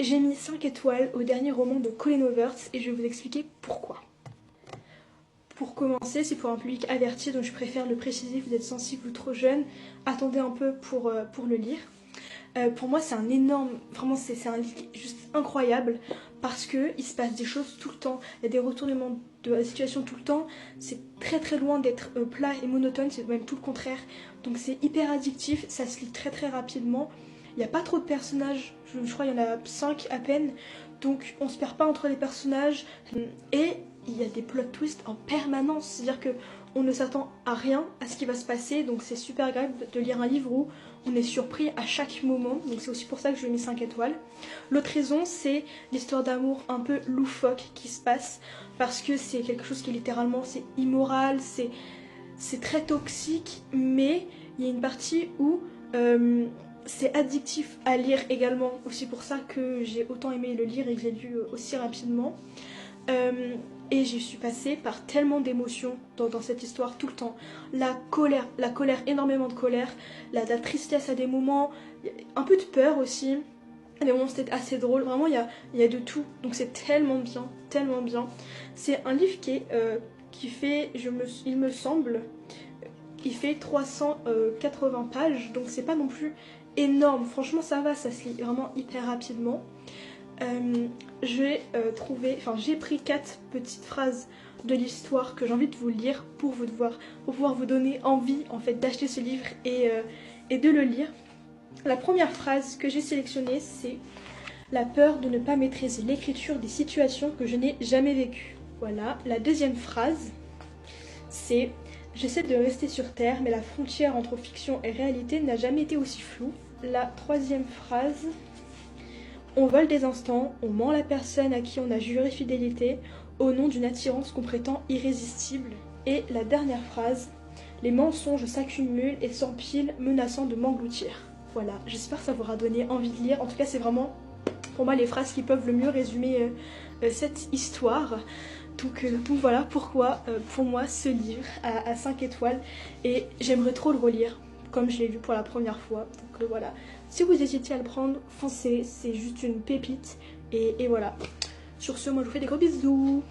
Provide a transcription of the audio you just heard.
j'ai mis 5 étoiles au dernier roman de Colleen Hoover et je vais vous expliquer pourquoi. Pour commencer, c'est pour un public averti, donc je préfère le préciser, vous êtes sensible ou trop jeune, attendez un peu pour le lire. Pour moi, c'est un énorme, vraiment c'est un livre juste incroyable parce qu'il se passe des choses tout le temps, il y a des retournements de la situation tout le temps, c'est très loin d'être plat et monotone, c'est même tout le contraire, donc c'est hyper addictif, ça se lit très rapidement, il n'y a pas trop de personnages, je crois qu'il y en a 5 à peine, donc on se perd pas entre les personnages et il y a des plot twists en permanence, c'est-à-dire que on ne s'attend à rien à ce qui va se passer, donc c'est super agréable de lire un livre où on est surpris à chaque moment, donc c'est aussi pour ça que je lui ai mis 5 étoiles. L'autre raison, c'est l'histoire d'amour un peu loufoque qui se passe, parce que c'est quelque chose qui littéralement, c'est immoral, c'est très toxique, mais il y a une partie où c'est addictif à lire également, aussi pour ça que j'ai autant aimé le lire et que j'ai lu aussi rapidement. Et j'y suis passée par tellement d'émotions dans cette histoire tout le temps. La colère, énormément de colère, la tristesse à des moments, un peu de peur aussi. À des moments c'était assez drôle, vraiment il y a de tout. Donc c'est tellement bien, tellement bien. C'est un livre qui fait, il me semble, il fait 380 pages, donc c'est pas non plus énorme. Franchement ça va, ça se lit vraiment hyper rapidement. J'ai pris 4 petites phrases de l'histoire que j'ai envie de vous lire pour pouvoir vous donner envie en fait d'acheter ce livre et de le lire. La première phrase que j'ai sélectionnée, c'est « La peur de ne pas maîtriser l'écriture des situations que je n'ai jamais vécues ». Voilà. La deuxième phrase, c'est « J'essaie de rester sur Terre, mais la frontière entre fiction et réalité n'a jamais été aussi floue ». La troisième phrase, on vole des instants, on ment la personne à qui on a juré fidélité au nom d'une attirance qu'on prétend irrésistible. Et la dernière phrase, les mensonges s'accumulent et s'empilent, menaçant de m'engloutir. Voilà, j'espère que ça vous aura donné envie de lire. En tout cas, c'est vraiment pour moi les phrases qui peuvent le mieux résumer cette histoire. Donc voilà pourquoi pour moi ce livre à 5 étoiles et j'aimerais trop le relire comme je l'ai lu pour la première fois. Donc voilà. Si vous hésitez à le prendre, foncez, c'est juste une pépite. Et voilà. Sur ce, moi je vous fais des gros bisous.